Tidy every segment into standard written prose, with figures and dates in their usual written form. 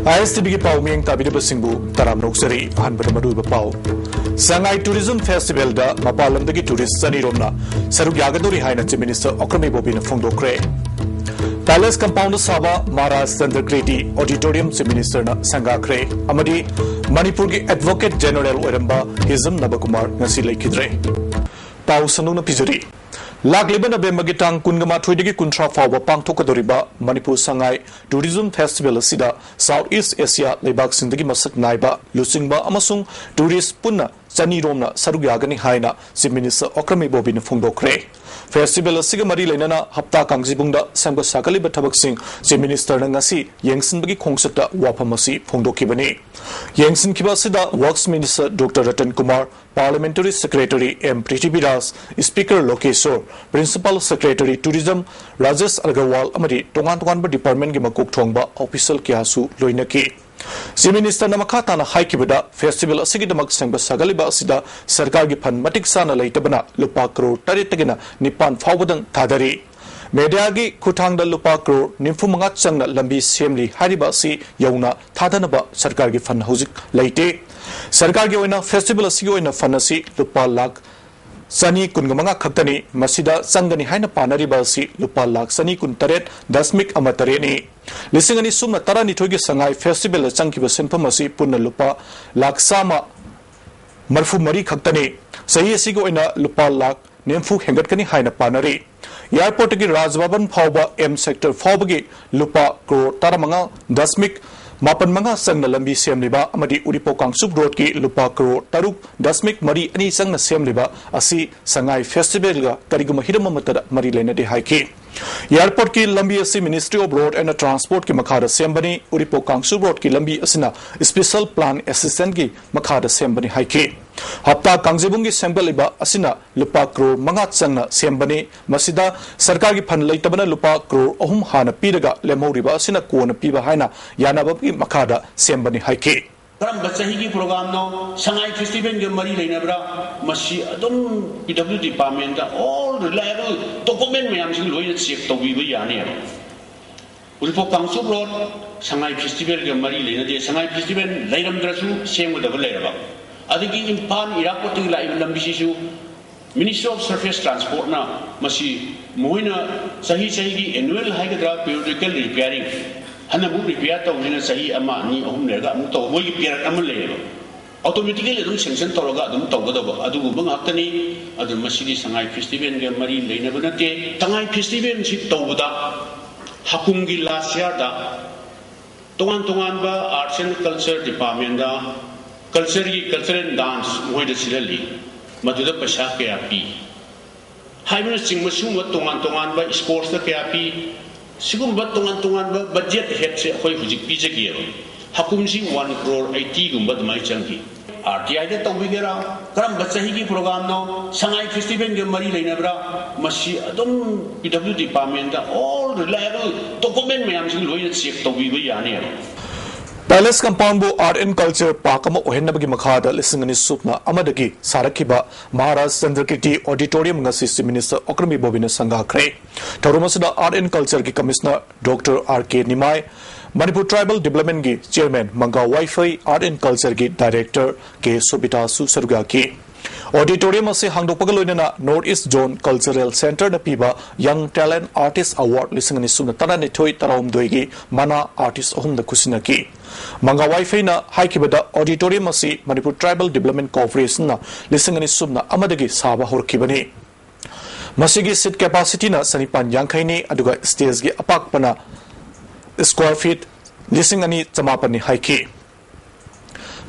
ISTV की पाव में ताबिद सिंबु तराम रोक्सरी अहनबद मरुब पाव संगाई टूरिज्म फेस्टिवल दा मपालम दगी टूरिस्ट सनी रोमना सरुक यागदोरी हाइना चीफ मिनिस्टर ओक्रमी बोबीना फोंदोक्रे पैलेस कंपाउंड साबा Maharaj Chandrakirti auditorium chief minister ना संगाख्रे अमदी मणिपुर की एडवोकेट जनरल ओरंबा हिजम नबकुमार ngasi लेखिद्रे पाव सनुना पिजुरी लाखलिबन नवेम्बर की टांग कुनगमा थोइदगी कुंथ्रा फाव पांगथोकदोरिबा मणिपुर संगाई टूरिज्म फेस्टिवल असिदा साउथ ईस्ट एशिया लेबाक सिंदगी मसक नाइबा लुसिंगबा अमसुंग टूरिस्ट पुन्ना चनी रोमना सरुग यागनी हाइना चीफ मिनिस्टर ओक्रमी बोबीना फोंदोक्रे फेस्टिवल असिग मरी लेना हप्ता कांगजिबुंगदा सेंब साकलिबा थबकसिंग चीफ मिनिस्टर ना ngasi येंगसिनबगी खोंगसता वाफम असि फोंदोखिबनी येंगसिनखिबा असिदा works minister doctor Ratan Kumar parliamentary secretary M Prithviraj speaker Lokeshwar principal secretary tourism Rajesh Agrawal अमरी तोंगान तोंगान डिपार्टमेंट की मकोक थोंगबा ऑफिशियल क्यासु लोइनकी चीफ मिनिस्टर नमखा ताना हाइकिबदा फेस्टिवल असिगिदमक संग सगलिबा असिदा सरकार की फंड मटिक साना लेतबना लुपा करोड़ 8 निपान फावदंग थादरी मीडिया की खुथांग लुपा करोड़ 95 चंगना लंबी सेमली हारिबा असि यौना थादनबा सरकार की फंड हौजिक लेते सरकार की ओइना फेस्टिवल असिगी ओइना फंड असि लुपा लाख सनी कुनगमंगा खक्तनी मसिदा संगनी हाइना पानरिबा असि लुपा लाख सनी कुन 3.3 नि लिसिंग अनि सुमना तरानिथोय की संगाई फेस्टिवल चंकिबा सेंफम असि पुन्ना लुपा लाख सामा मरफु मरी खक्तनी सही असिगी ओइना लुपा लाख नेमफु हेंगटकनी हाइना पानरी एयरपोर्ट की राजभवन फावबा एम सेक्टर फावबगी लुपा करोड़ 35 मापन मंगा संग लंबी सेमलिबा अमदी उरिपो कांगसुप रोड की लुपा करोड़ 3.2 संग सेमलिबा असि संगाई फेस्टिवल गा करिगुम हिरम मतर मरी लेनदे हाइकी एयरपोर्ट की लंबी असि ministry of road and transport की मखादा सेमबनी उरिपो कांगसुप रोड की लंबी असिना स्पेशल प्लान असिस्टेंट की मखादा सेमबनी हाइकी हप्ता कांगजिबुंगी सेंबलिबा असिना लुपा करोड़ 5 चंगना सेमबनी मसिदा सरकार की फंड लेतबना लुपा करोड़ 3 हाना पीरगा लेमौरिबा असिना कोन पीबा हाइना यानाबकी मखादा सेमबनी हाइकी करम बच्चाही की प्रोग्राम नो संगाई फेस्टिवल के मरी लेनब्रा मसी अदुम पीडब्ल्यू डिपार्टमेंट दा ऑल रिलायबल डॉक्यूमेंट मैम सिंग लोइन चेक तौबीबा यानी उरिपो कांगसुप रोड संगाई फेस्टिवल के मरी लेनदे संगाई फेस्टिवल लेरमद्रसु सेमगदब लेरबा अदगी इम्फाल इरापोर्ट की लाइव लंबिसिसु मिनिस्ट्री ऑफ सरफेस ट्रांसपोर्ट ना मसी मोइना सही की एनुअल हाइगद्रा पीरियडिकल रिपेयरिंग हन्ना मु रिपेयर तौजिना सही अमा नि अहुम लेगा मु तौ मोइ पेयर अम लेबा ऑटोमेटिकली अदुम सेंक्शन तौरगा अदुम तौगदब अदुगु मंगाक्तनी अदुम मसीदी संगाई फेस्टिवल के मरी लेनब नते संगाई फेस्टिवल सि तौबदा हकुम की लास्ट ईयर दा तोंगान बा आर्ट्स एंड कल्चर डिपार्टमेंट दा कल्चरल डांस मोइद सिलली मधुद पैसा क्या पी हाइबन चिंगमसुम तोंगान बा स्पोर्ट्स दा क्या पी सिगुम तोंगान बा बजट हेड से अखोय हुजिक पीजगे हकुम सि 1 करोड़ 80 गुम दमाय चंगी आरटीआई दे तौबिगेरा करम बच्चाही की प्रोग्राम नो संगाई फेस्टिवल के मरी लेनब्रा मसी अदुम पीडब्ल्यू डिपार्टमेंट दा ऑल रिलायबल डॉक्यूमेंट मैम सिंग लोइन चेक तौबिबा यानी पैलेस कंपाउंड बो आर्ट एंड कल्चर पार्क अमा ओहेनबगी मखादा लिसिंगनि सुपना अमदगी सारखिबा Maharaj Chandrakirti auditorium ngasi chief minister ओक्रमी बोबिना संगाख्रे थौरमसदा आर्ट एंड कल्चर की commissioner doctor R K. Nimai Manipur tribal development की चेयरमैन मंगा वाईफाई आर्ट एंड कल्चर की डायरेक्टर के सुबिता सुसरुगा की ऑडिटोरियम से हांगदोपग लोइनना north east zone cultural centre न पीबा यंग टैलेंट आर्टिस्ट अवार्ड लिसिंगनि सुना तरानिथोय तराउमदोयगी मना आर्टिस्ट अहुम द खुसिना की मंगा वाईफाई न हाइकिबदा ऑडिटोरियम से मणिपुर ट्राइबल डेवलपमेंट कॉर्पोरेशन न लिसिंगनि सुना अमदगी साबा होरखिबनी मसिगी सीट कैपेसिटी न सनिपान यांखैनी अदुगा स्टेज की अपाकपना स्क्वायर फीट लिसिंगनि चमापनि हाइकी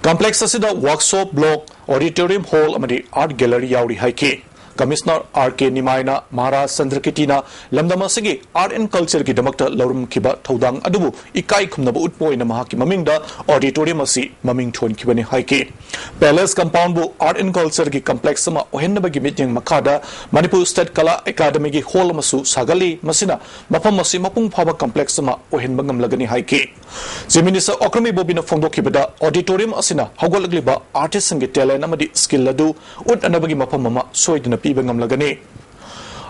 कॉम्प्लेक्स असिदा वर्कशॉप ब्लॉक ऑडिटोरियम हॉल अमदी आर्ट गैलरी यावरी हाइकी कमिश्नर आर.के. निमायना महाराज चंद्रकीर्तिना लमदम असिगी आर्ट एंड कल्चर की दमकत लौरम खिबा थौदांग अदुबु इकाई खुमनब उत्पोइना महाकी ममिंगदा ऑडिटोरियम असि ममिंग थोनखिबनि हाइकी पैलेस कंपाउंड बु आर्ट एंड कल्चर की कॉम्प्लेक्स अमा ओहेनबगी मिटिंग मखादा मणिपुर स्टेट कला एकेडमी की हॉल अमसु सागली मसिना मफम असि मपुंग फाबा कॉम्प्लेक्स अमा ओहेनब ngमलगनि हाइकी चीफ मिनिस्टर ओक्रमी बोबिना फोंदोखिबदा ऑडिटोरियम असिना हौगलगलिबा आर्टिस्ट संगे टैलेंट अमदी स्किल अदु उट अनबगी मफम अमा सोइदना पीबा ngमलगनि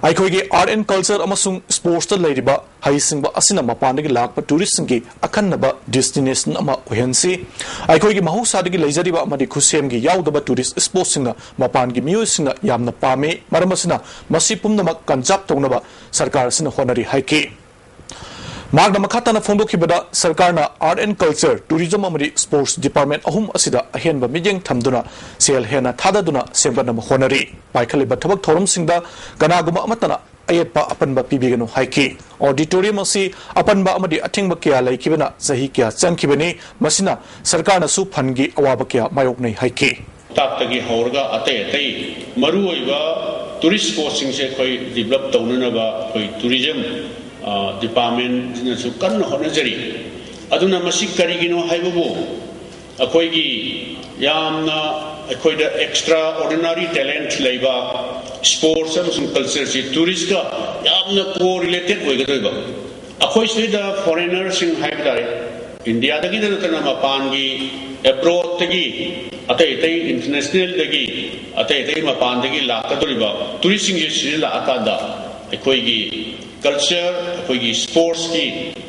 ꯑꯩꯈꯣꯏꯒꯤ ꯑꯥꯔꯠ ꯑꯦꯟ ꯀꯜꯆꯔ ꯑꯃꯁꯨꯡ ꯁ꯭ꯄꯣꯔꯠꯁꯇ ꯂꯩꯔꯤꯕ ꯍꯩꯁꯤꯡꯕ ꯑꯁꯤꯅ ꯃꯄꯥꯟꯗꯒꯤ ꯂꯥꯛꯄ ꯇꯨꯔꯤꯁꯁꯤꯡꯒꯤ ꯑꯈꯟꯅꯕ ꯗꯦꯁꯇꯤꯅꯦꯁꯟ ꯑꯃ ꯑꯣꯏꯍꯟꯁꯤ ꯑꯩꯈꯣꯏꯒꯤ ꯃꯍꯧꯁꯥꯗꯒꯤ ꯂꯩꯖꯔꯤꯕ ꯑꯃꯗꯤ ꯈꯨꯠꯁꯦꯝꯒꯤ ꯌꯥꯎꯗꯕ ꯇꯨꯔꯤꯁ ꯁ꯭ꯄꯣꯠꯁꯤꯡꯅ ꯃꯄꯥꯟꯒꯤ ꯃꯤꯑꯣꯏꯁꯤꯡꯅ ꯌꯥꯝꯅ ꯄꯥꯝꯃꯤ ꯃꯔꯝ ꯑꯁꯤꯅ ꯃꯁꯤ ꯄꯨꯝꯅꯃꯛ ꯀꯟꯖꯥꯔꯕ ꯇꯧꯅꯕ ꯁꯔꯀꯥꯔ ꯑꯁꯤꯅ ꯍꯣꯠꯅꯔꯤ ꯍꯥꯏꯈꯤ ꯃꯍꯥꯛꯅ ꯃꯈꯥ ꯇꯥꯅ ꯐꯣꯡꯗꯣꯛꯈꯤꯕꯗ ꯁꯔꯀꯥꯔꯅ ꯑꯥꯔꯠ ꯑꯦꯟ ꯀꯜꯆꯔ ꯇꯨꯔꯤꯖꯝ ꯑꯃꯗꯤ ꯁ꯭ꯄꯣꯔꯠꯁ ꯗꯤꯄꯥꯔꯠꯃꯦꯟꯠ ꯑꯍꯨꯝ ꯑꯁꯤꯗ ꯑꯍꯦꯟꯕ ꯃꯤꯠꯌꯦꯡ ꯊꯝꯗꯨꯅ ꯁꯦꯜ ꯍꯦꯟꯅ ꯊꯥꯗꯗꯨꯅ ꯁꯦꯝꯒꯠꯅꯕ ꯍꯣꯠꯅꯔꯤ ꯄꯥꯏꯈꯠꯂꯤꯕ ꯊꯕꯛ ꯊꯧꯔꯝꯁꯤꯡꯗ ꯀꯅꯥꯒꯨꯝꯕ ꯑꯃꯠꯇꯅ ꯑꯌꯦꯠꯄ ꯑꯄꯟꯕ ꯄꯤꯕꯤꯒꯅꯨ ꯍꯥꯏꯈꯤ ऑडिटोरियम असी अपनबा अमदी अथिंग क्या लेखिबना सही क्या चंखिबनी मसिना सरकारनसु फंगी अवाब क्या मायोकनै हाइकी ताकतगी हौरगा अतै अतै मरुओइबा टूरिस्ट स्पॉट्सिंग से कोई डेवलप तौननबा कोई टूरिज्म डिपार्टमेंट नसु कन्न होनजरी अदुना मसि करिगिनो हाइबबो अखोइगी यामना अखोइदा एक्स्ट्रा ऑर्डिनरी टैलेंट लेबा स्पोर्ट्स अमसुंग कल्चर से टूरिस्ट का यामना को रिलेटेड होइगदोइबा अखोइ सिदा फॉरेनर सिंग हाइबदारे इंडिया दगी दतना मपानगी अब्रॉड तगी अतै अतै इंटरनेशनल दगी अतै अतै मपान दगी लाकदोइबा टूरिस्ट सिंग जे लाकादा अखोइगी कल्चर अखोइगी स्पोर्ट्स की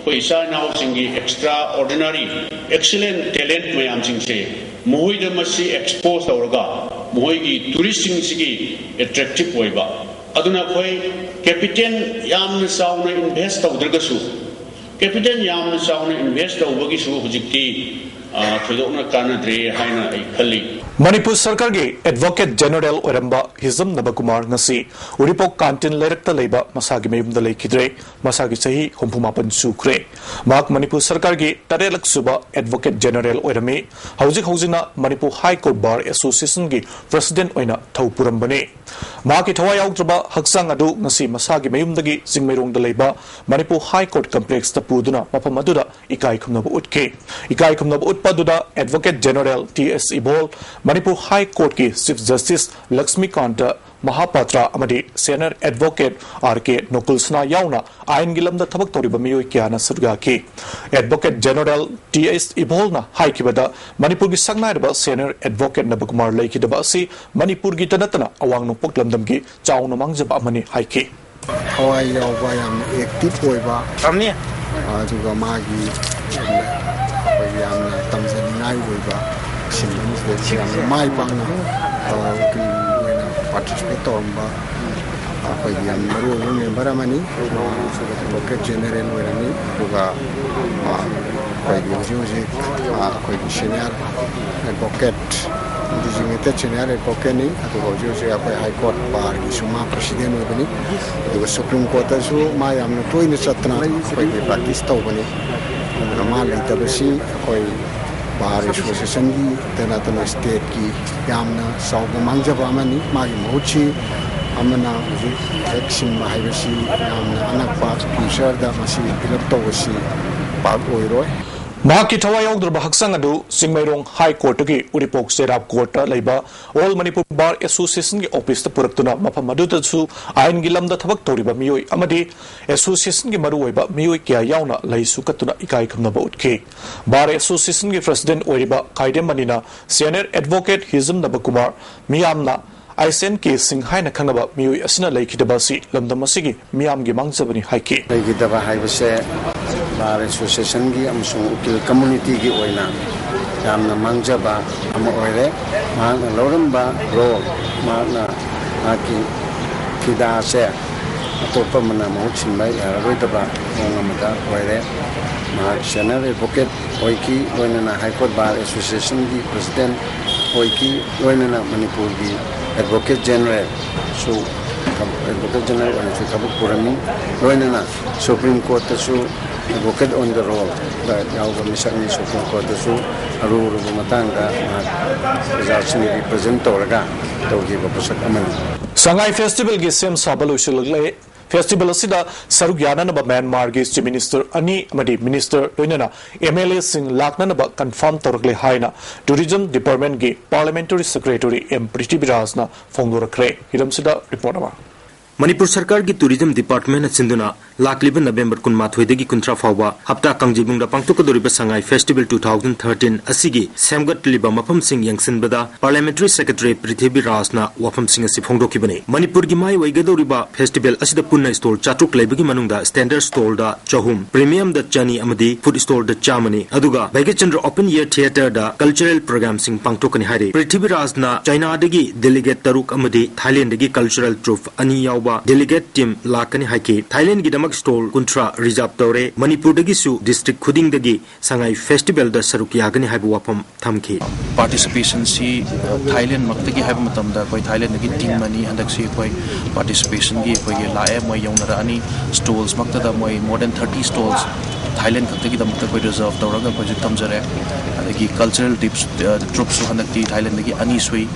कोई साइनाउ सिंगी एक्स्ट्रा ऑर्डिनरी एक्सीलेंट टैलेंट मयाम सिंग से मोहिदा मसी एक्सपोज तौरगा मोहिगी टूरिस्ट सिंग सिगी एट्रैक्टिव होइबा अदुना कोई कैपिटल यामना साउना इन्वेस्ट तौदरगसु कैपिटल यामना साउना इन्वेस्ट तौबगिसु हुजिक्ति थोदोना कानद्रे हाइना आई खल्ली मणिपुर सरकार के एडवोकेट जनरल ओरंबा Hijam Nabakumar ngasi uripok kantin lerakta leiba masagi mayumda leikidre masagi sahi 34 sukre mak manipur sarkar gi tarelak suba advocate general oirami haujina manipur high court bar association gi president oina thaupuram mak thawai yaudrba haksang adu ngasi masagi mayumda gi jingmeirong da leiba manipur high court complex ta puduna mafam aduda ikai khumnaba utke ikai khumnaba utpaduda advocate general ts ibol Manipur high court की chief justice Lakshmikant Mahapatra अमदी senior advocate R K. नकुलसना याउना आइन गी लमदा थबक तौरिबा मियोय क्याना सुरगाकी एडवोकेट जनरल टी.एस. इबोलना हाइकिबदा मणिपुर की संगनाइबा सीनियर एडवोकेट नबकुमार लेखिदबा असि मणिपुर की तनतना अवांग नोपक लमदम की चाउना मांगजबा अमनी हाइकी हवाई यावबा याम एक्टिव होइबा तमनी आजुगा मागी यामना तमजनाइ होइबा माई पाना पार्टिसिपेट तौरबा मरु member advocate general senior advocate designated senior advocate high court bar की सुमा प्रेसिडेंट सुप्रीम कोर्ट मा तोयन चतना प्रैक्टिस तौबनी मा लेतबसी बार एसोसिएशन की तना स्टेट की यामना साउब मांगजब अमनी मागी महुची अमना एक्शन हाइबसी यामना अनकपा फ्यूचर दा मसी डेवलप तौबसी पाक ओइरोय महाकी थवा याउद्रबा हक्संग अदु सिंगमैरोंग हाई कोर्ट की उरिपोक सेराब कोर्ट लेबा ऑल मणिपुर बार एसोसिएशन की ऑफिस त पुरक्तुना मफम अदुदसु आइन गी लमदा थबक तौरिबा मियोय अमदी एसोसिएशन की मरुओइबा मियोय क्या याउना लैसु कतुना इकाई खमनबा उठके बार एसोसिएशन की प्रेसिडेंट ओइरिबा काइदेम मनिना सीनियर एडवोकेट हिजम नबकुमार मियामना आइसेन के सिंहाइना खंगबा मियोय असिना लेखिदबासी लमदम असिगी मियाम गी मांगजबनी हाइके लेखिदबा हाइबसे बार एसोसिएशन की उकिल कम्युनिटी की यामना मांगजबा लौरंबा रोल माकी खिदा से अतोप मना महुत सिंबा यारोइदबा मोंगमदा ओइरे सीनियर एडवोकेट ओइकी लोइनना हाई कोर्ट बार एसोसिएशन की प्रेसिडेंट ओइकी लोइनना मणिपुर की एडवोकेट जनरल सु एडवोकेट जनरल ओइसु थबक पुरमी लोइनना सुप्रीम कोर्ट सु एडवोकेट ऑन द रोल यावबा मिसकनी सुप्रीम कोर्ट सु अरुरुबा मतंगा रिजल्ट्स नि रिप्रेजेंट तौरगा तौगिबा पोसक अमन संगाई फेस्टिवल की सेम साबलुशलले फेस्टिवल असिदा सरुक याननबा म्यांमार की चीफ मिनिस्टर अनि अमदी मिनिस्टर लोइनना एमएलए सिंह लाकननबा कंफर्म तौरगले हाइना टूरिज्म डिपार्टमेंट की पार्लियामेंटरी सेक्रेटरी एम पृथ्वीराजना फोंदोरखरे हिरमसिदा रिपोर्ट अमा Manipur Sarkar ki Tourism Department Sinduna Lakliba November Kunmathwedagi Kuntra Fawa Hapta Kangjibungda Pangtukadoriba Sangai Festival 2013 Asigi Samgat Liba Mapam Singh Yangsinbada Parliamentary Secretary Prithibi Rasna Wafam Singh Asi Phongdokibani Manipur gi mai Waigadoriba Festival Asida Punna Stall Chatruk Laibagi Manungda Standard Stall da Chahum Premium da Chani Amadi Food Stall da Chamani Aduga Baigachandra Open Year Theatre da Cultural Program Sing Pangtokani Hari Prithibi Rasna China dagi Delegate Taruk Amadi Thailand dagi Cultural Troupe Ani Yauba Delegate Team Lakani Haiki Thailand gi damak stall Kuntra Reserve Tore Manipur dagi su District Khuding dagi Sangai Festival da Sarukiyagani Haibu Wapam Thamki Participation si Thailand maktagi haibu matamda koi Thailand dagi team mani handak si koi participation gi koi lae moi yaunara ani stalls maktada moi more than 30 stalls Thailand kaktagi damakta koi reserve tawraga koi tamjare adagi cultural troops handakti Thailand dagi ani sui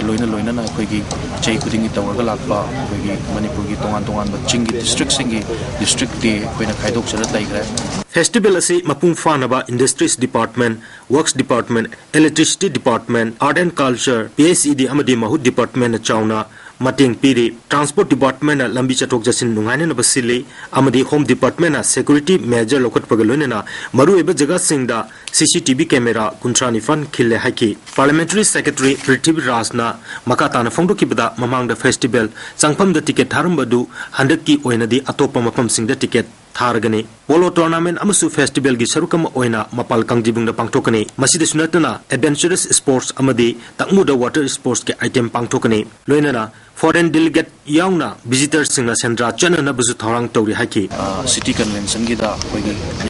loina na koi gi chei kudingi tawraga lakpa koi gi Manipur gi tongan ba chingi district de koi na khaidok charat laigra Festival asi Mapung Fanaba Industries Department, Works Department, Electricity Department, Art and Culture, PSED Amadi Mahut Department na Chauna, Mating Piri, Transport Department na Lambi Chatok Jasin Nungane na Basili, Amadi Home Department na Security Major Lokot Pagalone na Maru Eba Jaga Singda CCTV camera Kuntrani Fan Kille Haki. Parliamentary Secretary Prithibi Rasna Makata na Fongdo Kibada Mamang da Festival, Sangpam da ticket Harumbadu, 100 ki oinadi Atopa Mapam Sing da ticket Tharagani. Polo Tournament Amasu Festival gi Sarukam Oina Mapal Kangjibung da Pangtokani. Masida Sunatana Adventurous Sports Amadi Takmuda Water Sports ke item Pangtokani. Loinana Foreign Delegate Yauna Visitors Singha Sendra Chana na Buzu Thorang Tori Haki. City Convention gi da koi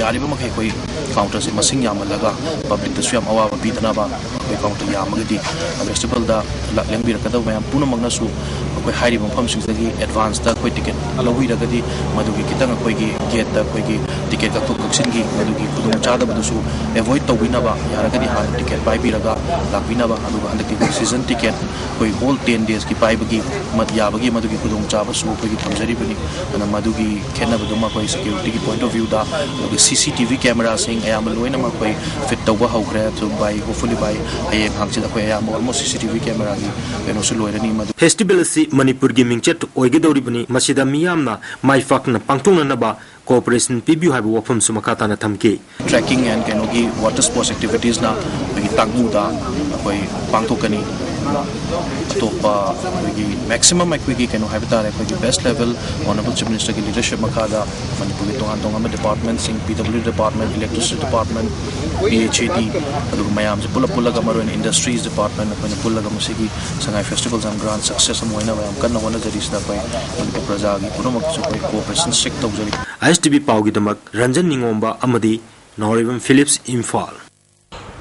yariba makai koi counter se masing yamalaga public da suyam awa bidana ba koi counter yamagadi festival da lengbi rakada mayam puna magna su koi hairi mafam sing gi advance da koi ticket alawi ragadi madugi kitang koi gi gate da koi gi ticket ka tok kaksin gi madugi kudum chada budu avoid tawina ba yaragadi han ticket bai bi raga lakbina ba aduga handaki season ticket koi all 10 days ki pai bagi mat yabagi madugi kudum chaba su koi gi thamjari bani ana madugi khenna buduma koi security ki point of view da CCTV camera sing ayam loina ma koi fit tawba haugra to bai hopefully bai ayem hangchi da koi ayam almost CCTV camera gi eno su loirani madu Festival si Manipur gi mingchet oigedori bani masida miyamna maifakna pangtungna na ba cooperation PBU have wafam sumakata na thamki tracking and kenogi water sports activities na bagi tangmu da koi pangtokani topa bagi maximum equity keno habitare koi best level honorable chief minister ki leadership makada Manipur tongan department sing PW department electricity department PHAD adu mayam se pula gamaro industries department koi pula gamusigi sangai festivals and grand success amoina mayam kanna hona jaris da koi Manipur praja gi puromak su koi cooperation strict tawjari ISTV Paugi Damak Ranjan Ningomba Amadi Northern Phillips Imphal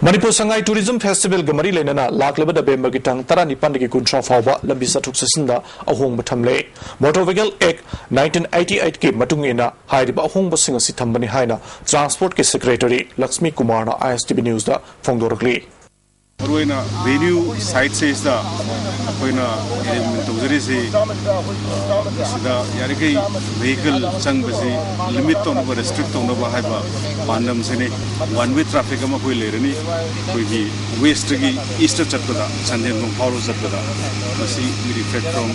Manipur Sangai Tourism Festival Gamari Lenana Lakleba da Bemba Gitang Tarani Pandaki Kuntra Fawa Lambi Satuk Sasinda Ahong Batamle Motor Vehicle Act 1988 Ki Matungina Haidiba Ahong Basinga Sitambani Haina Transport Ki Secretary Lakshmi Kumar na ISTV News da Fongdoragli Ruina venue site says the Apoina Tuzari Sida Yariki vehicle Chang Basi limit on over restrict on over Haiba Pandam Sene one way traffic Amakui Lerani Kuigi West Easter Chapada Sandian Paro Chapada Masi we reflect from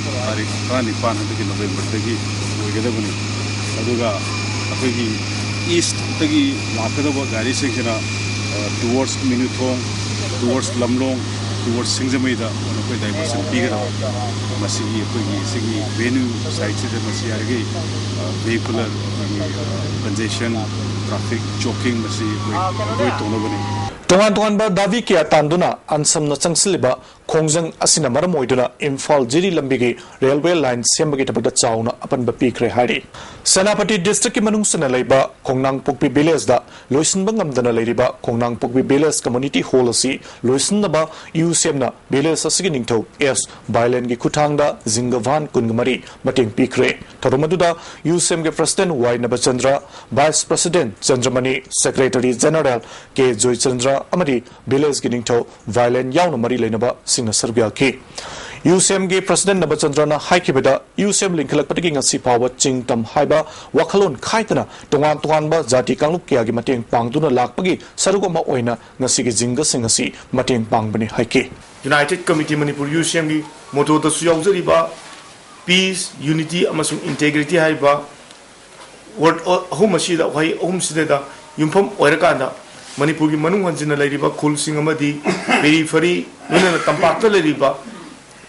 Rani Pan in November Tagi Wigadabuni Aduga Akuigi East Tagi Lakadaba Gari section towards Minuthong towards Lamlong, towards Singzamaida, one of the diversion bigger Masi, venue sites, Masi, vehicular congestion, traffic, choking, Masi, Tongan ba Davi Kia Tanduna, Ansam na Changsiliba, Kongjang Asina Maramoiduna, Imphal Jiri Lambigi, Railway Line, Sembagita Chauna, upon Bapikre Hari. Senapati District Manung Sanalaiba, Kongnang Pukpi Biles da, Luisan Bangam Dana Ladiba, Kongnang Pukpi Biles Community Hall Si, Luisan Naba, Semna, Biles Asigining To, S, Bailengi Kutanga, Zingavan Kungamari, Mating Pikre, Toromaduda, Semge President Y Nabachandra, Vice President Chandramani, Secretary General K. Joy Chandra, Amadi, Biles Ginning To, Violent Yauna Mari Lenaba, Singa Serbia Ki. UCMG President Nabachandra Haikibeda, UCM Linkalak Patiging and Sipawa Ching Tam Haiba, Wakalon Kaitana, Tonganba, Zati Kangukia Mating Pangduna Lakpagi, Sarugama Oina, Nasigi Zinga Singasi, Mating Pangbani Haiki. United Committee Manipur UCMG, Moto the Suyazariba, peace, unity, amasung integrity haiba word home asida wai home sida yumpham oirakanda Manipur ki manung hanjina lairiba khul sing amadi periphery nuna tampakta lairiba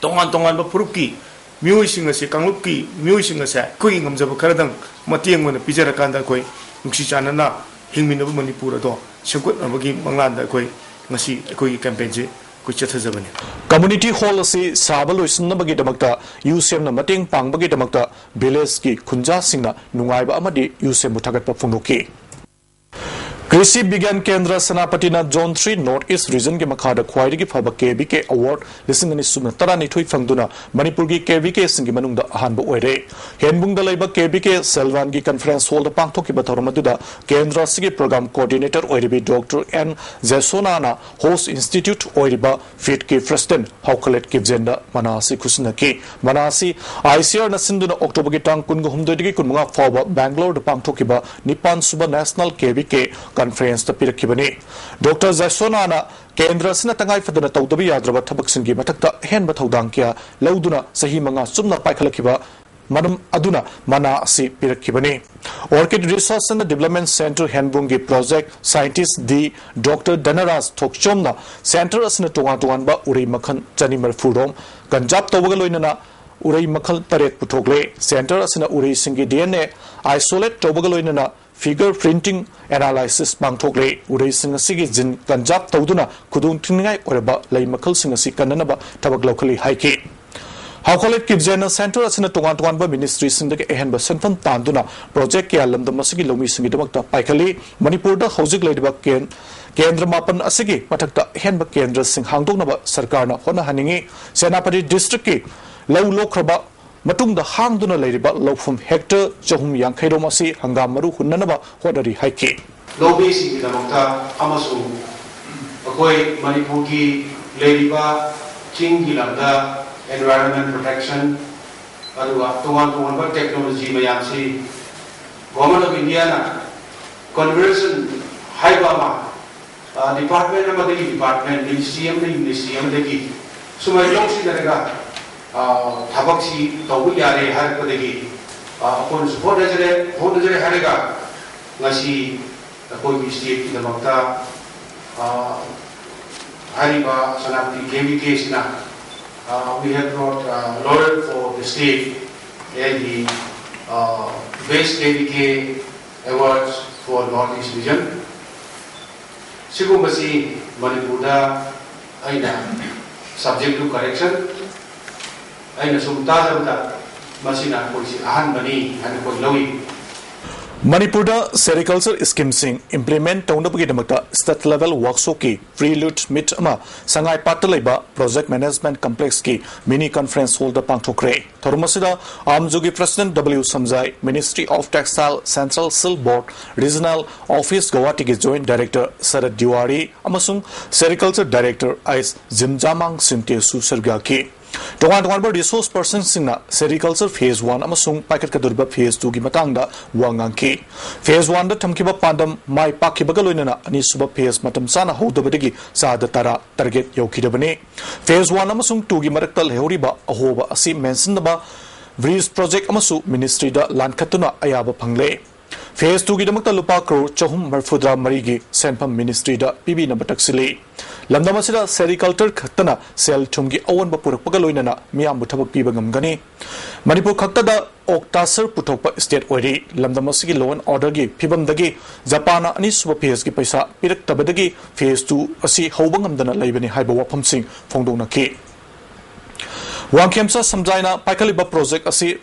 tongan ba puruki mioi sing ase kangluki mioi sing ase koi ngamjaba kharadang matiang mana pijarakanda koi nuksi chanana hingminaba Manipur ado sengkut abagi manglanda koi ngasi koi campaign je Community hall asi sabalo isnabagi damakta UCM na mating pangbagi damakta village ki khunja singna nungaiba amadi UCM muthagat pa phungnoki कृषि विज्ञान केंद्र सेनापतिना zone 3 north east region के मखाद ख्वाइदगी फब KBK award लिसिंग अनि सुम तरानी Thuy फंगदुना Manipur की KBK सिंग मनुंग दा अहान बो ओइरे हेनबुंग दा लैबा KBK सेलवान की कॉन्फ्रेंस हॉल दा पांगथोकी बथौरम मदुदा केंद्र सिगी प्रोग्राम कोऑर्डिनेटर ओइरिबी डॉक्टर एन जैसोनाना होस्ट इंस्टीट्यूट ओइरिबा फिट के प्रेसिडेंट हाउकलेट के जेंडा मनासी खुसनकी मनासी आईसीआर न सिंधुना अक्टोबर के टांग कुनगु हुमदोइदगी कुनमुगा फाव बेंगलोर दा पांगथोकीबा निपान सुबा नेशनल केबीके कॉन्फ्रेंस पिरखिबनी डॉक्टर जैसोनाना केंद्र सिना तंगाई फदना तौदबी याद्रबा थबकसिंगी मथक्ता हेन बथौदांग क्या लौदुना सही मंगा सुमना पाइखलखिबा मनम अदुना मना असि पिरखिबनी orchid research and development centre हेनबुंगी प्रोजेक्ट साइंटिस्ट दी डॉक्टर धनराज थोकचोमना सेंटर असना टोंगा उरै मखन चनी मरफुरोम गंजाब तौबगलोइनना उरै मखल तरेत पुथोगले सेंटर असना उरै सिंगी डीएनए आइसोलेट तौबगलोइनना फिगर प्रिंटिंग एनालिसिस पांगथोकले उरै सिंग सिगी जिन कंजाब तौदुना खुदुंग थिंगाई ओरबा लै मखल सिंग सि कन्ननबा थबक लौखली हाइके हाउकलेट की जेनरल सेंटर असना टोंगान टोंगान बा मिनिस्ट्री सिंग के एहन ब सनफन तांदुना प्रोजेक्ट के आलमदम मसिगी लोमी सिंग दमकता पाइखली मणिपुर दा हौजिक लैदबा केंद्र मापन असिगी मथक्ता एहन ब केंद्र सिंग हांगदोकनबा सरकारना होना हनिंगी सेनापति डिस्ट्रिक्ट की लौ लोखरबा मतुंग दा हांगदुना लैरिबा लौफम हेक्टर चहुम यांखैरोम असि हंगाम मरु हुन्ननबा होदरी हाइके लोबी सिंग दमकता अमसु अकोई मणिपुर की लैरिबा चिंग की लमदा एनवायरनमेंट प्रोटेक्शन अरुवा तोंगान बा टेक्नोलॉजी मयामसि गवर्नमेंट ऑफ इंडिया ना कन्वर्जन हाइबा मा डिपार्टमेंट अमदगी डिपार्टमेंट मिनिस्ट्री दगी सुमाय लोंसि दरगा थाबक्सी तौबु यारे हारपदगी अकोन होनजरे हारेगा ngasi अकोई स्टेट की दमकता हारिबा सनापति केबीके सिना we have brought laurel for the state and the best KBK awards for North East region. Sigumasi Manipura aina subject to correction. Aina sumta zamta masina koisi ahan bani han koi lawi. Manipur sericulture scheme सिंग implement तौनबगी दमकता state level workshop की prelude meet अमा संगाई पाट लेबा project management complex की mini conference hall द पांगथोखरे थोरमसिदा आमजुगी प्रेसिडेंट डब्ल्यू समजाई ministry of textile central silk board regional office Guwahati की जॉइंट डायरेक्टर शरद दिवारी अमसुंग सेरिकल्चर डायरेक्टर आइस जिमजामांग सिंते सुसरगा की टोंगान रिसोर्स पर्सन सिंगना सेरिकल्चर फेज 1 अमसुंग पाइकट कदुरबा फेज 2 की मतंगदा वांगांकी फेज 1 दा थमकिबा पांडम माइ पाखिबगा लोइनना अनिसुबा फेज मतम साना होदबदगी सादा तरा टारगेट यौखिदबने फेज 1 अमसुंग 2 की मरक्तल हेउरिबा अहोबा असि मेंशनदबा ब्रिज प्रोजेक्ट अमसु मिनिस्ट्री दा लानखतुना अयाबा फंगले फेज 2 की दमकता लुपा करोड़ चहुम मरफुद्रा मरीगी सेंफम मिनिस्ट्री दा पीबी नंबर तकसिले लमदम असिदा सेरिकल्चर खतना सेल थुमगी अवनबा पुरकपगा लोइनना मियाम बुथबक पीबा गमगनी मणिपुर खक्तदा ओक्टासर पुथोकपा स्टेट ओइरी लमदम असिगी लॉ एंड ऑर्डर की फिबमदगी जापान अनिसुबा फेज की पैसा पिरक्तबदगी फेज 2 असि हौबंगमदना लैबनी हाइबा वाफमसिंग फोंदोनकी वांखेमसा समजाइना पाइखलिबा प्रोजेक्ट असि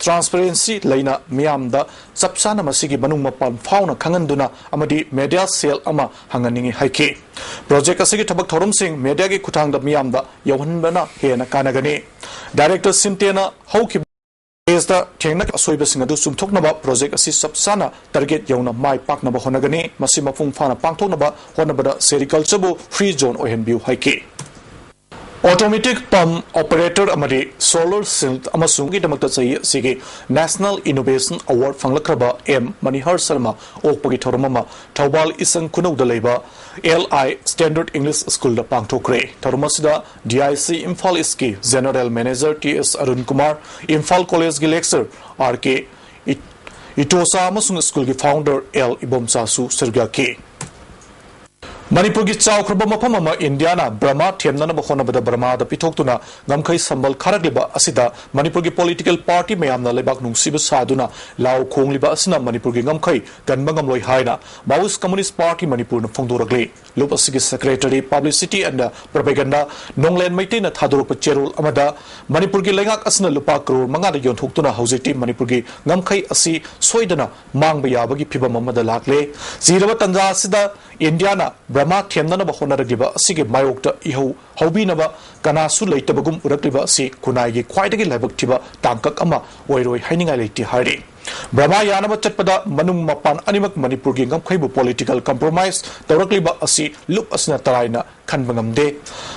ट्रांसपेरेंसी लेना मियामदा चपसाना मसिगी मनुंग मपान फाउना खंगनदुना अमदी मीडिया सेल अमा हंगनिंगी हाइके प्रोजेक्ट असिगी थबक थोरमसिंग मीडिया की खुथांगदा मियामदा यौहनबना हेना कानगनी डायरेक्टर सिंटेना हौखि पेजदा थेंगना असोइबसिंग अदु सुमथोकनबा प्रोजेक्ट असि चपसाना टारगेट यौना माइ पाकनबा होनगनी मसि मफुंग फाना पांगथोकनबा होनबदा सेरिकल्चरबो फ्री जोन ओहेनबिउ हाइके Automatic pump operator amadi solar synth amasung gidamakta chai sige National Innovation Award fanglakraba M Manihar Sharma okpagi thoromama Thawbal Isang Kunau da leiba LI Standard English School da pangthokre thorumasida DIC Imphal Iski General Manager TS Arun Kumar Imphal College gi lecturer RK Itosa amasung school gi founder L Ibomsa su serga ke Manipur gi chawkraba mafam ama India na Brahma themnana bahona bada Brahma da pithoktuna ngamkhai sambal kharagliba asida Manipur gi political party mayamna lebak nungsiba saduna law khongliba asina Manipur gi ngamkhai ganba ngamloi haina Maoist Communist Party Manipur na phongdoragle lup asigi secretary publicity and propaganda nonglen maite na thadorok cherol amada Manipur gi lengak asina lupa crore manga da yonthokuna haujiti Manipur gi ngamkhai asi soidana mangba yabagi phibam amada lakle ziraba tanja asida India na Brahma themnana bahona ragiba asige mayokta iho hobinaba kanasu leitabagum urakliba asi kunai khwaidagi laibak thiba tangkak ama oiroi hainingai leiti hari Brahma yanaba chatpada manung mapan animak Manipur gi ngamkhaibu political compromise tawrakliba asi lup asna taraina khanbangamde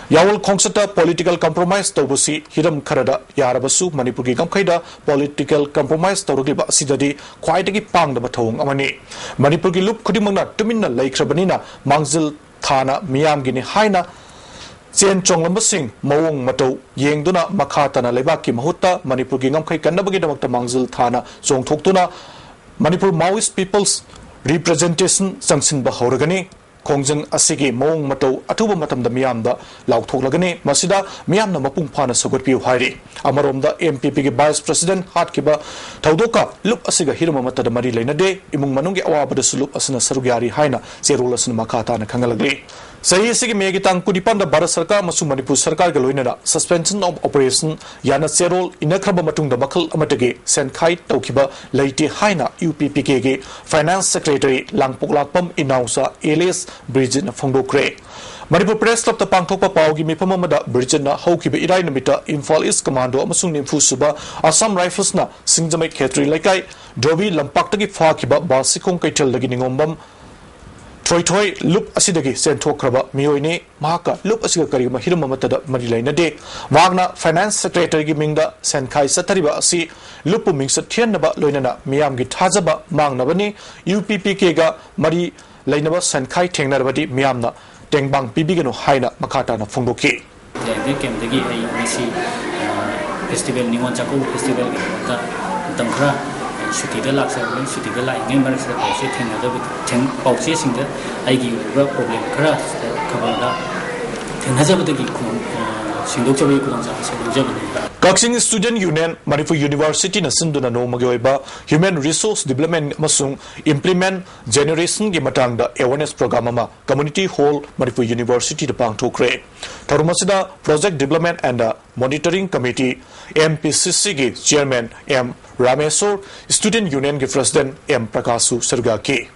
yawal khongsata political compromise tawbusi hiram kharada yarabasu Manipur gi ngamkhaida political compromise tawrakliba asidadi khwaidagi pangdaba thawng amani Manipur gi lup khudimangna tuminna laikhrabanina mangjil thana miyam gini haina chen chonglambasing mawong matau yengduna makhatana lebaki mahutta Manipur gi ngamkhai kannabagi damakta mangjil thana chongthoktuna Manipur Maoist People's Representation Sangsin ba horagani khongjang asigi mawong matau athuba matamda miyamda lauthoklagani masida miyamna mapung phana sagotpiu hairi amaromda MPP gi Vice President hatkiba thaudoka lup asiga hirma matada mari leinade imung manungi awabada sulup asna sarugyari haina cherol asna makhata na khangalagli Sahi sigi megi tang kudipan da Bharat Sarkar masu Manipur Sarkar ga loinana suspension of operation yana cherol inakraba matung da makhal amatagi senkhai tawkiba leite haina UPPK ge Finance Secretary Langpok Lakpam inausa Elias Bridget Fongdokre Manipur Press Club ta pangthokpa pawgi mifam amada Bridget na haukiba irai namita Imphal East Commando amasung nimfu suba Assam Rifles na Singjamai Khetri laikai Dobi Lampaktagi phakiba Basikong Kaitel dagi ningombam Troy lup asidagi senthokraba miyoini mahaka lup asiga karigama hirama matada mari lainade wagna Finance Secretary gi mingda senkhai sathariba asi lupu mingsa thiannaba loinana miyam gi thajaba mangnabani UPPK ga mari lainaba senkhai thengnarbadi miyamna tengbang pibigano haina makhata na phongdoki de kemdagi ai misi festival ningon chako festival ga tamkhra Shuti da laksa ni shuti da lai ngai marak sa pause thena da theng pause sing da ai gi problem kra khabar da thena jab da gi khon sindok chabai ko sa sindok Kaksing Student Union Manipur University na sinduna no magyoiba Human Resource Development masung Implement Generation gi matangda awareness program ama Community Hall Manipur University da pangthokre Tharumasida Project Development and Monitoring Committee MPCC gi Chairman M Ramesor Student Union gi President M Prakasu Sarga ke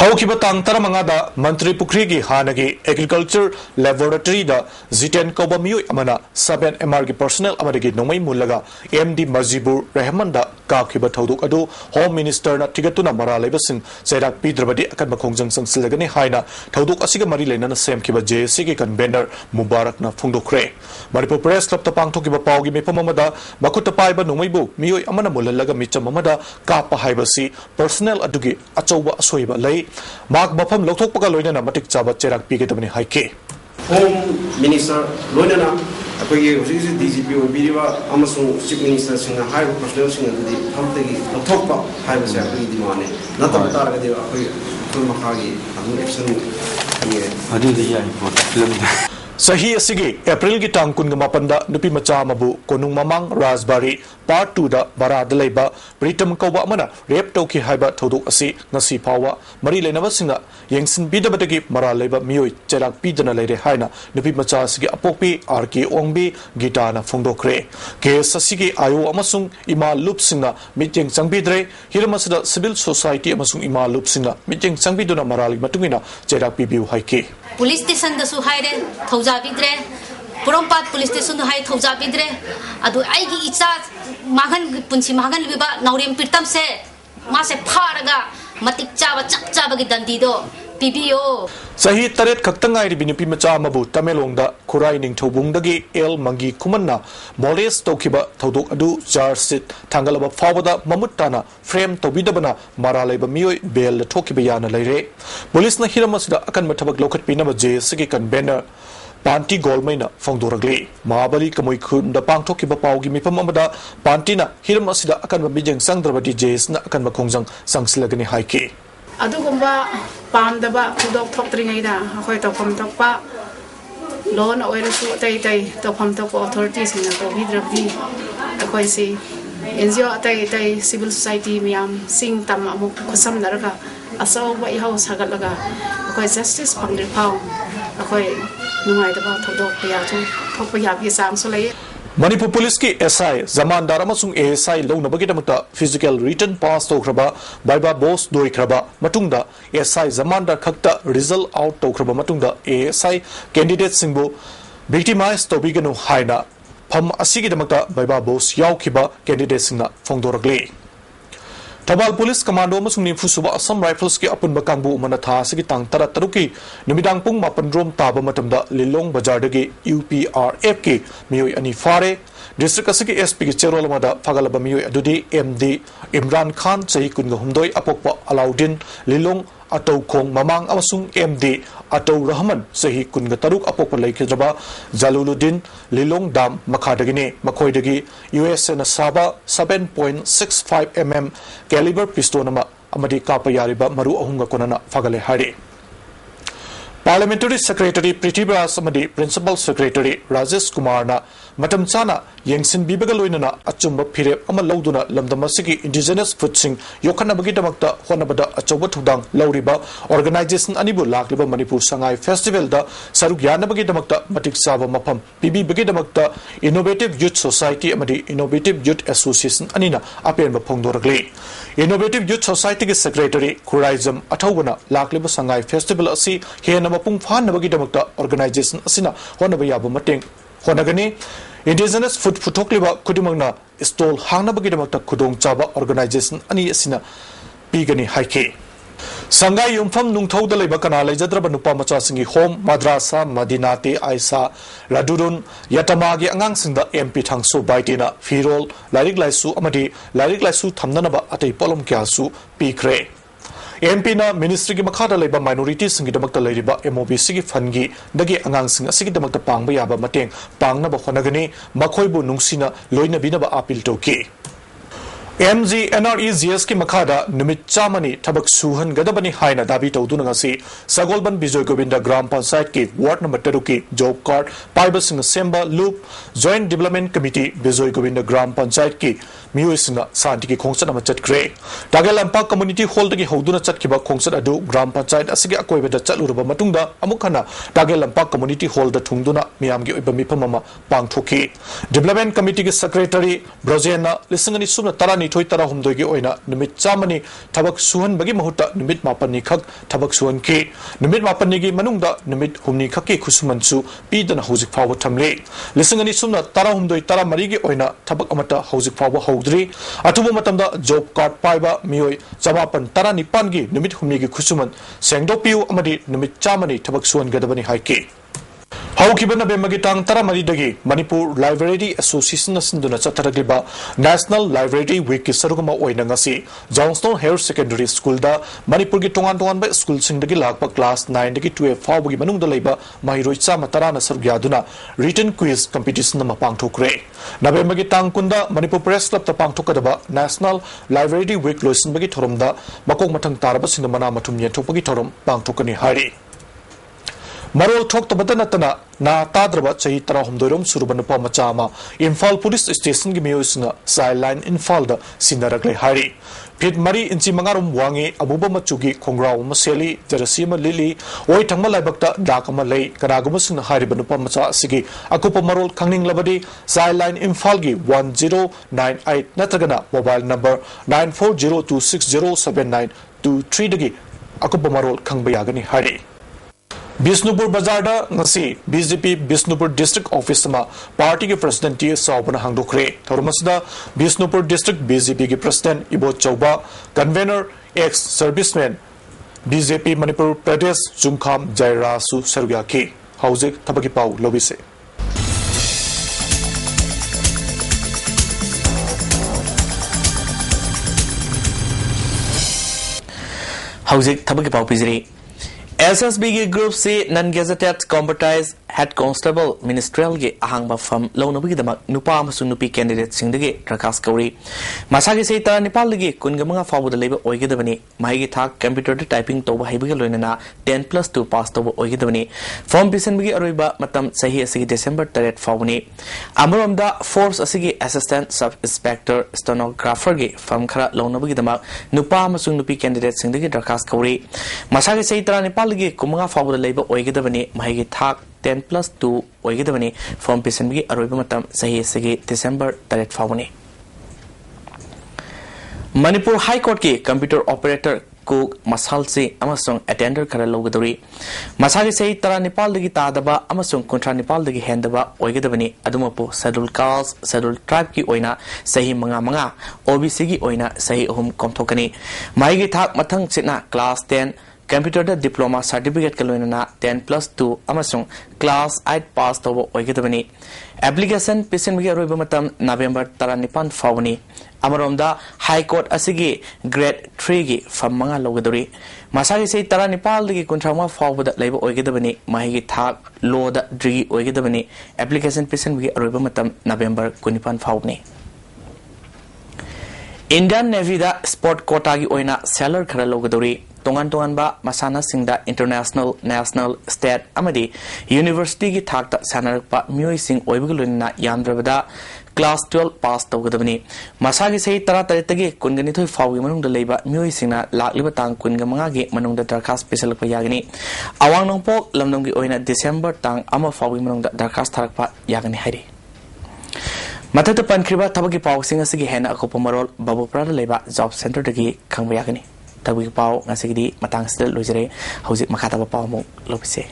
Haukiba tang taramanga da Mantri Pukri gi hanagi Agriculture Laboratory da Ziten Koba Miyu amana 7MR gi personnel amadagi nomai mulaga MD Mazibur Rahman da kakiba thauduk adu Home Minister na tigatuna mara lebasin Sairak Pidrabadi akan makhongjang sangsilagani haina thauduk asiga mari leinana semkiba JSC gi convener Mubarak na phungdokre Manipur Press Club ta pangthokiba pawgi mepamamada makuta paiba nomaibu miyoi amana mulallaga micham amada kapa haibasi personnel adugi achauba asoiba lei Mark Bafam Lotok Paka Loina Matic Chaba Cherak Pigatamani Haike. Home Minister Loina, DGP Biriva, Amazon Chief Minister Singa High Personnel Singa, Hamtagi, Lotopa, High Secretary Dimane, not a target of Mahagi, and action. I do the film. Sahi asigi April gi tang kun gamapanda nupi macha mabu konung mamang Raspberry part 2 da bara dalaiba Pritam Koba amana rep toki haiba thoduk asi ngasi phawa mari leinaba singa yengsin bidabadagi mara leiba miyoi cherak pidana leire haina nupi macha asigi apokpi RK Ongbi gitana phongdokre ke sasigi ayo amasung ima loop singa meeting changbidre hiramasada civil society amasung ima loop singa meeting changbiduna marali matungina cherak pibiu haike Police station da su haire thauja bidre Porompat police station da hai thauja bidre adu ai gi icha magan punchi magan biba naurem pirtam se ma se pharaga matik chaba chak chaba gi dandi do PBO. Sahi taret kaktangai binupi macha mabu Tamelongda Kurai Ningthobungdagi El Mangi Kumanna Molest Tokiba Todok Adu Jarsit Tangalaba Fawada Mamutana Frame Tobidabana Maraleba Mioi Bel Tokibayana Lere Police na Hiramasida akan matabag lokat pinama J Sigi kan banner Panti Golmaina Fongdoragli Mahabali Kamui Kunda Pang Tokiba Paugi Mipamamada Pantina Hiramasida akan mabijang Sangdrabadi J na akan makongjang Sangsilagani Haiki Adugumba Pamdaba Tudok Tokringaida, Hoi Tokom Tokpa, Lon Oirasu Tay Tokom Tok authorities in the Hidravdi, Akoisi, Enzio Tay civil society Miam, Sing Tam Kusam Naraga, Aso White House Hagalaga, Akoi Justice Pangri Pound, Akoi Nuaidaba Todok Piatu, Topayapi Sam Soleil. Manipur Police ki SI Zaman Daramasung ASI Low Nabagitamata Physical Written Pass Tokraba Baiba Boss Doikraba Matunda SI Zamanda Kakta Result Out Tokraba Matunda ASI Candidate Singbo Victimized Tobigano Haina Pam Asigidamata Baiba Boss Yaukiba Candidate Singna Fongdoragli Tabal Police Commando Masung Fusuba Assam Rifles ki Apun Bakangbu Manatha Sigi Tang Tarataruki Numidang Pung Mapandrom Taba Matamda Lilong Bajardagi UPRF ki Mioi Ani Fare District Asiki SP ki Cherolamada Fagalaba Mioi Adudi MD Imran Khan Sahi Kunga Humdoi Apokpa Alauddin Lilong Atau Kong Mamang Amasung MD Atau Rahman Sahi Kunga Taruk Apokpa Laikidraba Jaluluddin Lilong Dam Makadagini Makoidagi USN Saba 7.65 mm caliber pistol nama amadi kapayariba maru ahunga konana fagale hari Parliamentary Secretary Pritibha Samadi Principal Secretary Rajesh Kumar na matam chana yengsin bibagaloinana achumba phire ama lauduna lamdamasigi indigenous food sing yokhana bagi damakta honabada achoba thudang lauriba organization anibu lakliba Manipur Sangai Festival da saruk yana bagi damakta matik saba mafam PB bagi damakta Innovative Youth Society amadi Innovative Youth Association anina apen ba phongdoragli Innovative Youth Society ki Secretary Kuraizam athawna lakliba Sangai Festival asi hena mapung phan bagi damakta organization asina honaba yaba mateng honagani indigenous food phutokliba kudimangna stall hangna bagi damakta kudong chaba organization ani asina pigani haike Sangai Yumfam Nungthoda Leba Kana Lejadraba Nupa Macha Singi Home Madrasa Madinate Aisa Radurun Yatamagi Angang Sinda MP Thangso Baitina Firol Larik Laisu Amadi Larik Laisu Thamnanaba Atei Polom Kyasu Pikre MP na Ministry ki Makhada Leba Minority Singi Damakta Leriba MOB Sigi Fangi Dagi Angang Sing Asigi Damakta Pangba Yaba Mateng Pangnaba Honagani Makhoibu Nungsina Loina Binaba Apil Toki MG NREGS ki Makhada Numit Chamani Tabak Suhan Gadabani Haina Dabi Taudunangasi Sagolban Bijoy Govinda Gram Panchayat ki Ward number 2 ki Job Card Paiba Singh Semba Loop Joint Development Committee Bijoy Govinda Gram Panchayat ki Miyo Singh Santi ki Khongsat ama chatkhre Tagalampa Community Hall dagi Hoduna chatkiba Khongsat adu Gram Panchayat asigi akoibada chatluraba matungda amukhana Tagalampa Community Hall da thungduna miyamgi oiba mipamama pangthoki Development Committee ki Secretary Brojena lisingani sumna tarani thoi tara humdoigi oina numit chamani thabak suhan bagi mahuta numit mapani khak thabak suhan ki numit mapani gi manungda numit humni khaki khusumanchu pidana hojik fawa thamle lisingani sumna tara humdoi tara mari gi oina thabak amata hojik fawa hogdri atubu matamda job card paiba mioi chamapan tara nipan gi numit humni gi khusuman sengdopiu amadi numit chamani thabak suhan gadabani haiki Haukiban Bemagitang Taramari Dagi, Manipur Library Association Sinduna Chataragliba, National Library Week Sarugama Oinangasi, Johnstone Higher Secondary School da, Manipur Gitongan by School Sindagi Lakpa Class 9 Dagi 12 Fawagi Manung the Labor, Mahirocha Matarana Sargyaduna, Written Quiz Competition Namapang Tokre. Nabemagitang Kunda, Manipur Press Club Tapang Tokadaba, National Library Week Loisin Bagi Torumda, Makong Matang Tarabas in the Manamatum Yetopagi Torum, Pang Tokani Hari. Marol talk to Batanatana, Na Tadraba, Chahi Tarahumdorum, Surubanapa Machama, Infal Police Station Gimiusna, Sideline Infalda, Sindarakle Hari. Pit Mari Inchi Mangarum Wangi, Abuba Machugi, Kongra Maseli, Terasima Lili, Oi Tangma Labakta, Dakama Lay, Kanagumus in Haribanupa Macha Sigi, Akupa Marol Kanging Labadi, Sideline Infalgi 1098, Natagana, mobile number 9402607923 Dagi, Akupa Marol Kangbayagani Hari. Bisnupur Bazarda ngasi BJP Bisnupur District Office ma party ke president T Saubana hangdokre thormasda Bisnupur District BJP ke president Ibo Chauba convener ex serviceman BJP Manipur Pradesh Jumkham Jairasu Sarugyaki Hauzik Tabaki Pau Lobise Hauzik Tabaki Pau Pizri SSB group C non-gazetted combatants head constable ministerial ge ahangba from lonabi damak nupa amasu nupi candidate singdege rakas kauri masagi sei tara nepal ge kungamanga fabu leba oigedabani maigi thak computer typing toba haibiga loinana 10+2 pass toba oigedabani form bisenbigi aroiba matam sahi asigi December 3 fawuni amromda force asigi assistant sub inspector stenographer ge from khara lonabi damak nupa amasu nupi candidate singdege rakas kauri masagi sei tara nepal ge kumanga fabu leba oigedabani maigi thak 10+2 oigedabani form bisenbigi aroiba matam sahi asigi December 3 fawuni Manipur High Court ki computer operator cook masal se amasung attender khara logadori masagi sei tara nepal dagi tadaba amasung kontra nepal dagi hendaba oigedabani adumapo schedule caste schedule tribe ki oina sahi manga OBC gi oina sahi ahum komthokani maigi thak mathang china class 10 computer diploma certificate kaloina 10+2 amasung class 8 pass tobo oigedabani application pisenbigi aroiba matam November 19 fawni amaromda high court asigi grade 3 gi from manga logadori masagi sei tara nepal dagi kontrama fawda leiba oigedabani mahigi thak law da drigi oigedabani application pisenbigi aroiba matam November 19 fawni Indian Navy da sport quota gi oina sailor khara logadori tongan ba masana singda international national state amadi university gi thakta sanarpa myoi sing oibuguluna yamdrabada class 12 pass tawgadabani masagi sei tara taritagi kungani thoi fawi manungda leiba myoi singna lakliba tang kunga manga gi manungda darkhas special pa yagani awang nongpok lamnong gi oina December tang ama fawi manungda darkhas tharakpa yagani hari Matata Pankriba Tabaki Pau Singasigi Hena Akopomarol Babu Prada Leba Job Center Dagi Kangbayagani Tabaki Pau Nasigidi Matang Still Lujere Hauzik Makataba Pau Mo Lopise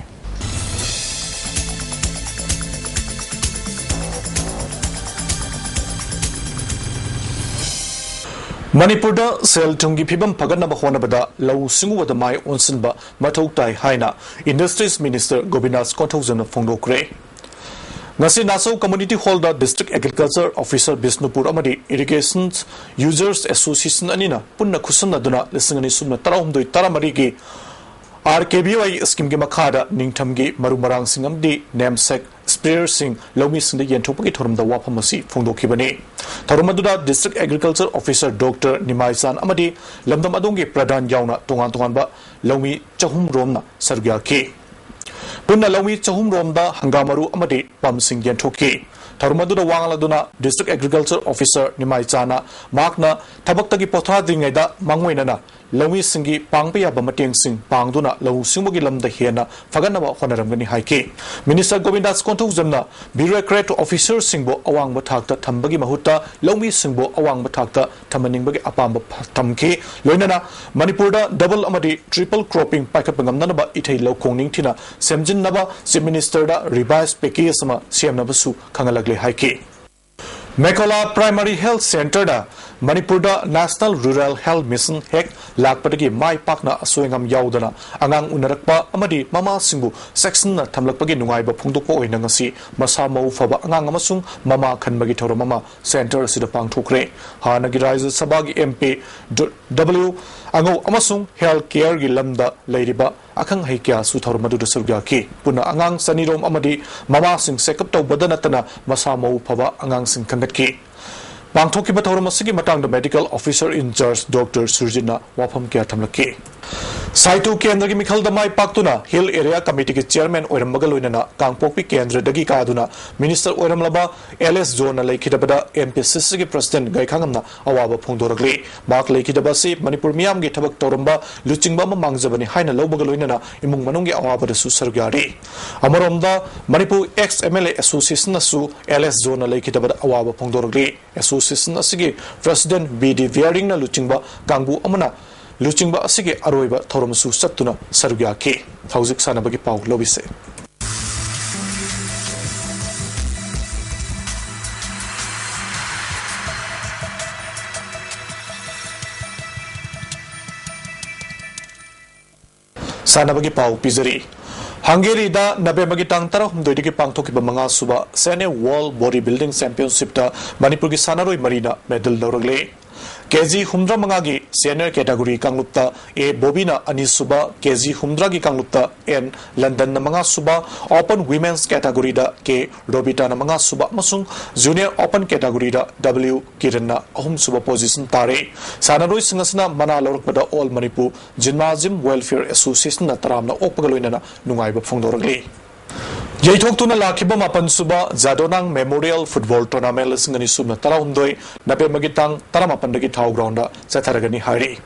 Manipurda sel tungi phibam paganaba honabada lau singuwada mai onsinba mathau tai haina Industries Minister Gobinas Konthozana Phongdokre Ngasi Naso Community Hall da District Agriculture Officer Bisnupur amadi Irrigation Users Association anina punna khusanna duna lisingani sumna tarahumdoi taramari gi RKBY scheme gi makhada ningtham gi marumarang singam di namesake sprayer sing lomi sing de yenthopagi thorumda waphamasi phongdokhibani tharumaduda District Agriculture Officer Dr. Nimaisan amadi lamdam adongi pradhan yauna tongan ba lomi chahum romna sargya ki Punna Lomi Chahum Romda Hangamaru Amadi Pamsing Yentoki Tarumaduna Wangaladuna District Agriculture Officer Nimai Chana Makna Tabaktagi Potha Dingeda Mangwainana Lomi Singi Pangpaya Bamating Sing Pangduna Lau Singmogi Lamda Hiena Faganaba Honaramgani Haiki Minister Govindas Kontuzamna Bureaucrat Officer Singbo Awang Batakta Tambagi Mahuta Lomi Singbo Awang Batakta Tamaningbagi Apamba Tamki Loinana Manipurda Double Amadi Triple Cropping Pakapangamnaba Itay Lokongning Tina Semjin Naba Chief Minister da Revised Pekisama CM Nabasu Kangalagli Haiki Mekola Primary Health Center da Manipurda National Rural Health Mission Hek Lakpadagi Mai Pakna Asoingam Yaudana Angang Unarakpa Amadi Mama Singbu Section na Tamlakpagi Nungaiba Pungdokpo Oinangasi Masa Mau Faba Angang Amasung Mama Kanbagi Toro Mama Center Sida Pangthokre Hanagi Rise Sabagi MP W Ango Amasung Health Care gi Lamda Leiriba Akang Haikya Suthor Madu Surgyaki Puna Angang Sanirom Amadi Mama Sing Sekap Tau Badanatana Masa Mau Faba Angang Sing Kangatki Pangthoki Bathoramasigi Matang the Medical Officer in Charge Dr. Surjina Wapam Kya Tamlaki Saitu Kendra Mikhal the Mai Paktuna Hill Area Committee Chairman Oiramagaluna Kangpopi Kendra Dagi Kaduna Minister Oiramlaba LS Zona Lakidabada MPCC President Gaikangamna Awaba Pungdoragli Mark Lakidabasi Manipur Miam Gitabak Torumba Luchingba Mangzabani Haina Lobagaluna Imung Manungi Awaba the Susargari Amaromda Manipur ex MLA Association Nasu LS Zona Lakidabada Awaba Pungdoragli Association Asigi President BD Viering na Luchingba Kangbu Amana Luchingba asige aroiba thoromsu sattuna sarugya ke hauzik sanabagi pau lobise Sanabagi Pau Pizari. Hungary da Nabemagi Tang Tarahum Diki Pangtoki Manga Suba, Sene World Bodybuilding Championship da Manipuri Sanaroi Marina Medal Lorogle. KG Humdra Mangagi, Senior Category Kanglupta, A Bobina Anisuba, KG Humdra Gi Kanglupta, N London Namanga Suba, Open Women's Category da K Robita Namanga Suba Masung, Junior Open Category da W Kirana, Home Suba Position Tare, Sanaroi Singasana Mana Lorpada All Manipur, Jinmazim Welfare Association Taramna Opagaloina, Nungaiba Fondoragli. Jaitok tuna lakiba mapan suba Zadonang Memorial Football Tournament lisingani subna tarahumdoi nape magitang taramapan dagi thau grounda satharagani hari.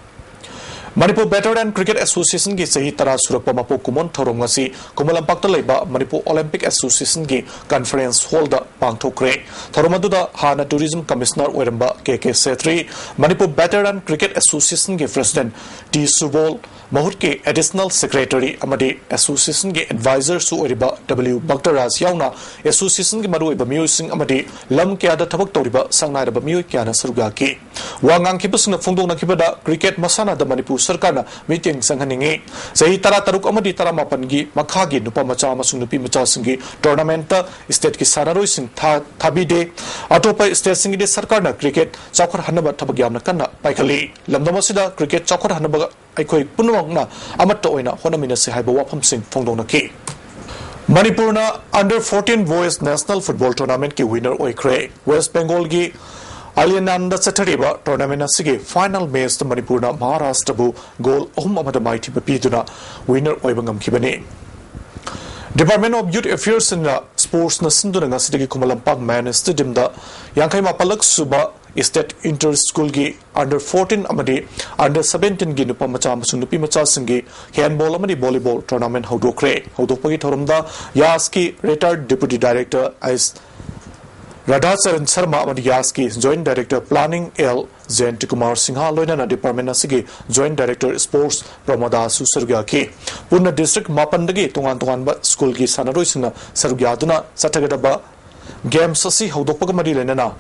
Manipur Veteran Cricket Association ki sahi tara surakpa mapu kumon thorom ngasi Kumalampakta leiba Manipur Olympic Association ki conference hall da pangthokre thoromaduda Hana Tourism Commissioner Oiramba KK Setri Manipur Veteran Cricket Association ki President T Subol Mahut ke Additional Secretary Amadi Association ke Advisor su Oiriba W Bhaktaraj Yauna Association ki Maru Iba Miyoi Sing Amadi Lam Kya da Thabak Toriba Sangnai da Miyoi Kya na Saruga ki Wangang kibasna Fungdong na kibada Cricket Masana da Manipur Sarkana meeting sanghaningi sahi tara taruk amadi tara mapangi makhagi nupa macha amasung nupi macha singi tournament state ki sanaroi sing thabide atopa state singi de sarkarna cricket chakhar hanaba thabag yamna kanna paikhali lamdamasida cricket chakhar hanaba aikoi punawangna amatta oina honamina se haiba wafam sing phongdongna ki Manipur na under 14 boys national football tournament ki winner oikre West Bengal ki Aliananda Satariba tournament asige final match to Manipur na Maharashtra bu goal amada mighty bapiduna winner oibangam kibane. Department of Youth Affairs in the Sports na sinduna nga sidagi Kumalampak Man Stadium da Yankai Mapalak Suba State Inter School gi under 14 amadi under 17 gi nupa macha amasung nupi macha singi handball amadi volleyball tournament hodokre hodopagi thorumda Yaski retired deputy director as Radhacharan Sharma amadi Yaski Joint Director Planning L Jayanti Kumar Singha loinana Department asigi Joint Director Sports Pramoda Susarga ke Purna District Mapandagi tongan ba school ki sanaroi singna sarugya duna sathagadaba games asi hodokpaga mari lenana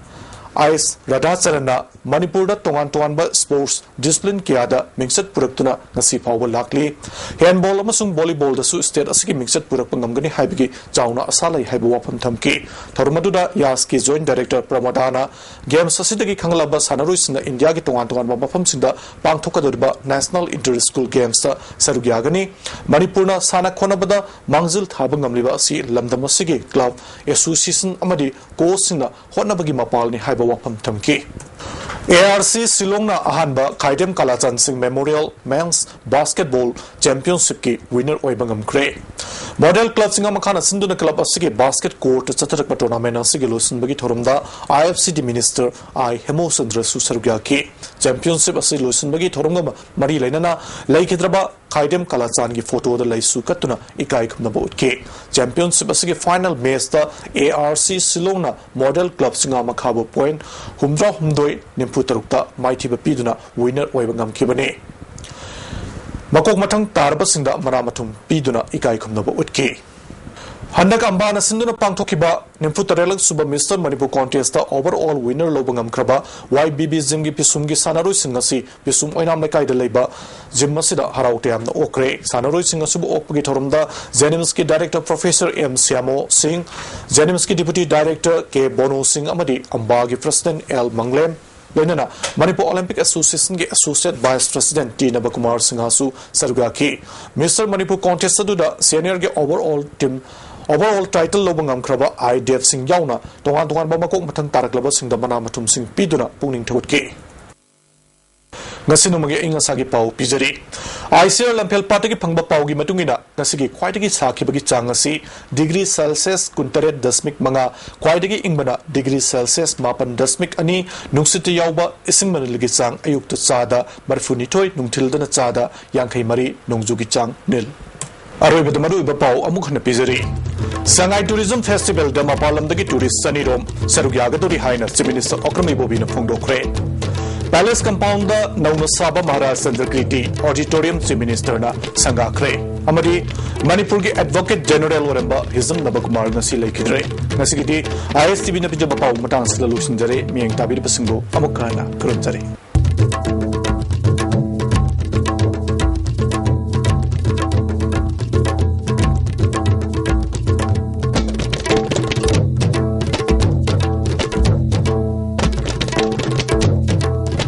Ice Radhacharana Manipur da tongan ba sports discipline kiada mingsat puraktuna ngasi phawba lakli handball amasung volleyball da su state asigi mingsat purak pangamgani haibigi chauna asalai haiba wapam thamki thormaduda Yaski Joint Director Pramodana games asidagi khanglaba sanaroi singa India gi tongan ba mafam sinda pangthokadorba National Inter School Games da sarugyagani Manipur na sana khonabada mangzil thaba ngamliba asi lamdam asigi club association amadi coach sinna honabagi mapalni haiba wapam thamki ARC Silongna Ahanba Kaidem Kalachan Singh Memorial Men's Basketball Championship ki winner oibangam kre Model Club Singa Makhana Sinduna Club asigi basket court chatarak tournament asigi losin bagi thorumda IFCD Minister I Hemosandra Susargya ki championship asigi losin bagi thorumga mari lainana laikhidraba Kaidem Kalachan ki photo da laisu katuna ikai khumna botke championship asigi final match da ARC Silongna Model Club Singa Makhabo point humdra humdoi Putarukta mighty bapiduna winner oibangam kibane Makok matang tarbasinda maramatum piduna ikai kumnaba utke Handak ambana sinduna pangtokiba nimputarelak suba Mr. Manipur contest overall winner lobangam kraba YBB Zimgi Pisumgi Sanaroi Singasi Pisum oinam lekai de leba Jimmasida haraute amna okre Sanaroi Singasubu okpagi thorumda Janimski Director Professor M Siamo Singh Janimski Deputy Director K Bono Singh amadi ambagi President L Manglem Lenana Manipur Olympic Association ke Associate Vice President T Nabakumar Singhasu Sarga ki Mr. Manipur contest aduda senior ke overall title lobangam kraba I Dev Singh yauna tongan ba makok matang taraklaba singda mana matum sing piduna pungning thot ke ngasino magi inga sagi pau pijari ICR lampel party ki phangba pau gi matungina ngasigi khwaitagi sakhi bagi changasi degree Celsius kuntaret dasmik manga khwaitagi ingbana degree Celsius mapan dasmik ani nungsiti yauba ising manilgi chang ayuk to chada marfuni thoi nungthildana chada yangkhai mari nongjugi chang nil Aroi badamaru ibapau amuk hana pijari Sangai Tourism Festival da mapalamdagi tourist sanirom sarugyagadori haina Chief Minister Okrami Bobina phongdokre Palace Compound da Nauna Saba Maharaj Sandrakriti Auditorium Chief Minister na Sangakre Amadi Manipur ki Advocate General Waramba Hizam Nabakumar ngasi laikidre ngasi kiti ISTV na pijabapau matang sila lusinjare miyang tabir pasingbo amukana kurunjare